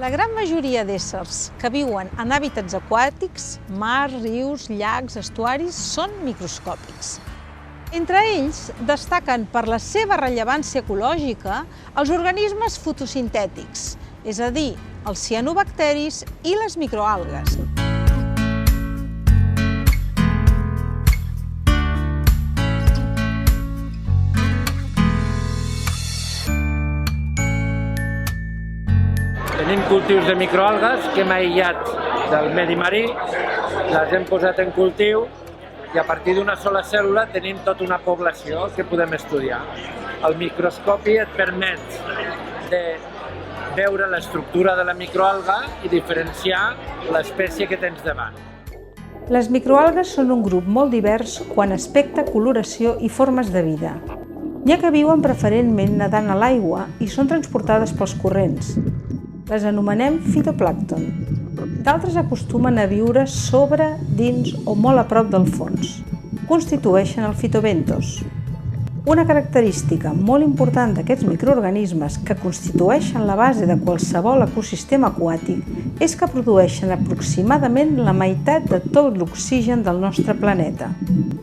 La gran majoria d'éssers que viuen en hàbitats aquàtics, mars, rius, llacs, estuaris, són microscòpics. Entre ells destaquen per la seva rellevància ecològica els organismes fotosintètics, és a dir, els cianobacteris i les microalgues. Tenim cultius de microalgues que hem aïllat del medi marí, les hem posat en cultiu i a partir d'una sola cèl·lula tenim tota una població que podem estudiar. El microscopi et permet de veure l'estructura de la microalga i diferenciar l'espècie que tens davant. Les microalgues són un grup molt divers quant a aspecte, coloració i formes de vida. N'hi ha que viuen preferentment nedant a l'aigua i són transportades pels corrents. Les anomenem fitoplàncton. D'altres acostumen a viure sobre, dins o molt a prop del fons. Constitueixen el fitobentos. Una característica molt important d'aquests microorganismes que constitueixen la base de qualsevol ecosistema aquàtic és que produeixen aproximadament la meitat de tot l'oxigen del nostre planeta.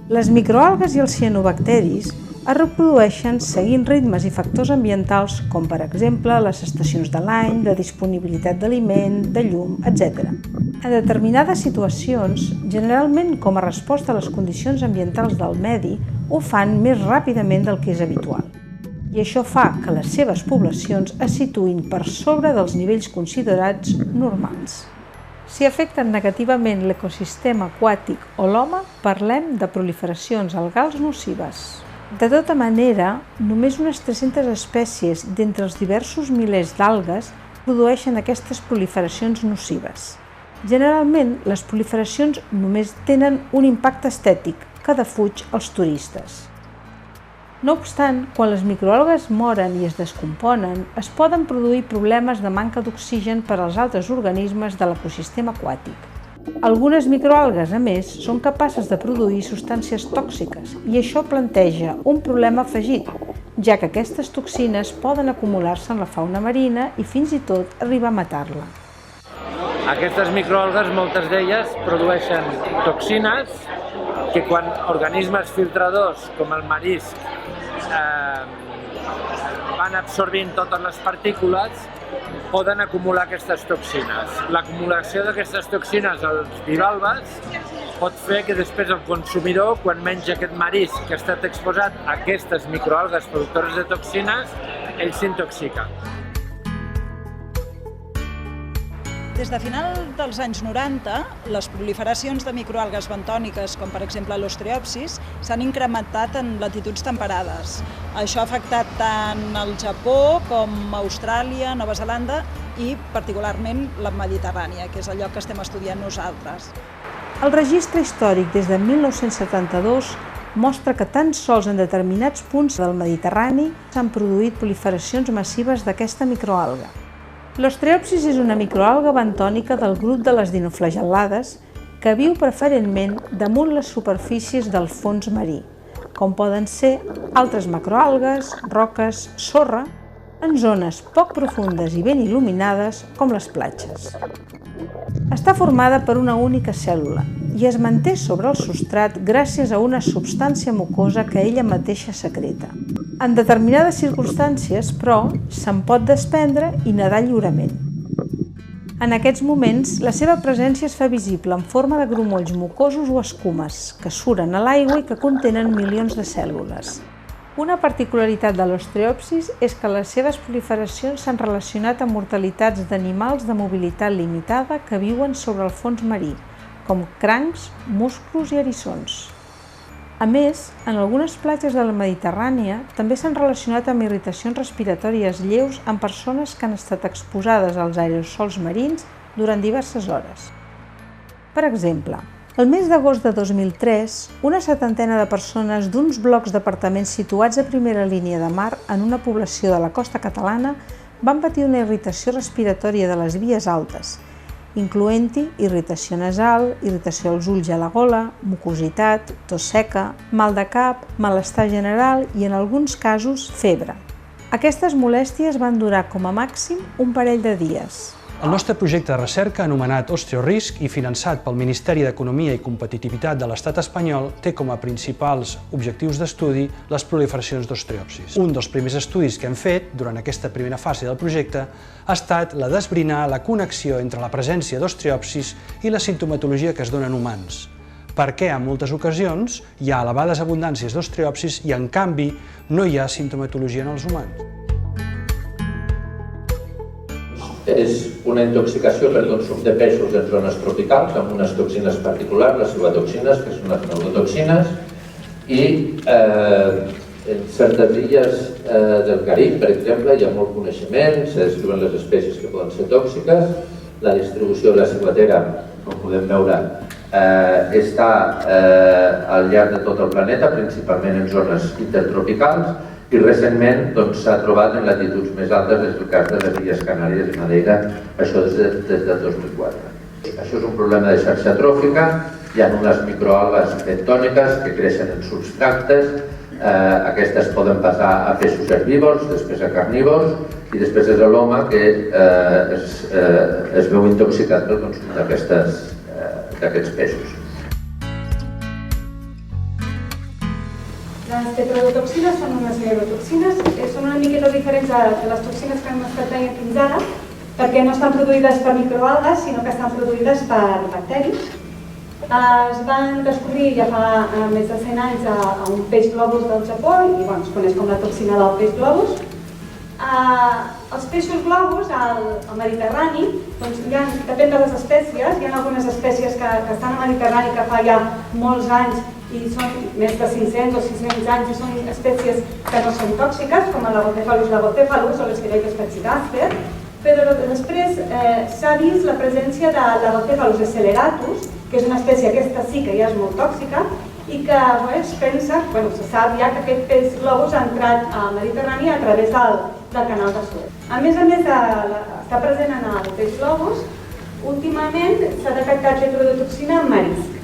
Les microalgues i els cianobacteris es reprodueixen seguint ritmes i factors ambientals com, per exemple, les estacions de l'any, la disponibilitat d'aliment, de llum, etc. En determinades situacions, generalment com a resposta a les condicions ambientals del medi, ho fan més ràpidament del que és habitual. I això fa que les seves poblacions es situïn per sobre dels nivells considerats normals. Si afecten negativament l'ecosistema aquàtic o l'home, parlem de proliferacions algals nocives. De tota manera, només unes 300 espècies d'entre els diversos milers d'algues produeixen aquestes proliferacions nocives. Generalment, les proliferacions només tenen un impacte estètic que defuig els turistes. No obstant, quan les microalgues moren i es descomponen, es poden produir problemes de manca d'oxigen per als altres organismes de l'ecosistema aquàtic. Algunes microalgues, a més, són capaces de produir substàncies tòxiques i això planteja un problema afegit, ja que aquestes toxines poden acumular-se en la fauna marina i fins i tot arribar a matar-la. Aquestes microalgues, moltes d'elles, produeixen toxines que quan organismes filtradors com el marisc van absorbint totes les partícules, poden acumular aquestes toxines. L'acumulació d'aquestes toxines als bivalves pot fer que després el consumidor, quan menja aquest marisc que ha estat exposat a aquestes microalgues productores de toxines, ell s'intoxica. Des de final dels anys 90, les proliferacions de microalgues bentòniques, com per exemple l'ostreopsis, s'han incrementat en latituds temperades. Això ha afectat tant el Japó com Austràlia, Nova Zelanda i particularment la Mediterrània, que és el lloc que estem estudiant nosaltres. El registre històric des de 1972 mostra que tan sols en determinats punts del Mediterrani s'han produït proliferacions massives d'aquesta microalga. L'ostreopsis és una microalga bentònica del grup de les dinoflagel·lades que viu preferentment damunt les superfícies del fons marí, com poden ser altres macroalgues, roques, sorra, en zones poc profundes i ben il·luminades com les platges. Està formada per una única cèl·lula i es manté sobre el substrat gràcies a una substància mucosa que ella mateixa secreta. En determinades circumstàncies, però, se'n pot desprendre i nedar lliurement. En aquests moments, la seva presència es fa visible en forma de grumolls mucosos o escumes que suren a l'aigua i que contenen milions de cèl·lules. Una particularitat de l'ostreopsis és que les seves proliferacions s'han relacionat amb mortalitats d'animals de mobilitat limitada que viuen sobre el fons marí, com crancs, musclos i eriçons. A més, en algunes platges de la Mediterrània també s'han relacionat amb irritacions respiratòries lleus en persones que han estat exposades als aerosols marins durant diverses hores. Per exemple, el mes d'agost de 2003, una setantena de persones d'uns blocs d'apartaments situats a primera línia de mar en una població de la costa catalana van patir una irritació respiratòria de les vies altes, incloent-hi irritació nasal, irritació als ulls i a la gola, mucositat, tos seca, mal de cap, malestar general i, en alguns casos, febre. Aquestes molèsties van durar com a màxim un parell de dies. El nostre projecte de recerca, anomenat OsteoRisc i finançat pel Ministeri d'Economia i Competitivitat de l'Estat espanyol, té com a principals objectius d'estudi les proliferacions d'osteòpsis. Un dels primers estudis que hem fet durant aquesta primera fase del projecte ha estat la d'esbrinar la connexió entre la presència d'osteòpsis i la simptomatologia que es dona en humans. Perquè en moltes ocasions hi ha elevades abundàncies d'osteòpsis i, en canvi, no hi ha simptomatologia en els humans. És una intoxicació per consum de peixos en zones tropicals amb unes toxines particulars, les civatoxines, que són les neurotoxines, i en certes illes del Carib, per exemple, hi ha molt coneixement, se descriuen les espècies que poden ser tòxiques. La distribució de la ciguatera, com podem veure, està al llarg de tot el planeta, principalment en zones intertropicals, i recentment s'ha trobat en latituds més altes, des del cas de les Illes Canàries i Madeira, això des del 2004. Això és un problema de xarxa tròfica, hi ha unes microalgues bentòniques que creixen en substrates, aquestes poden passar a peixos herbívors, després a carnívors, i després és l'home que es veu intoxicat pel consum d'aquests peixos. Les tetrodotoxines són unes neurotoxines, són una miqueta diferents de les toxines que hem estat veient fins ara, perquè no estan produïdes per microalgues, sinó que estan produïdes per bacteris. Es van descobrir ja fa més de 100 anys a un peix globus del Japó, i es coneix com la toxina del peix globus. Els peixos globus al Mediterrani, depèn de les espècies, hi ha algunes espècies que estan al Mediterrani que fa ja molts anys i són més de 500 o 600 anys i són espècies que no són tòxiques, com el Lagopephalus o l'Escherichia spatzidaster, però després s'ha vist la presència de Lagopephalus acceleratus, que és una espècie, aquesta sí que ja és molt tòxica, i que es pensa, se sap ja que aquest peix globus ha entrat al Mediterrani a través del canal de Suez. A més d'estar present en el peix globus, últimament s'ha detectat tetrodotoxina en marisc.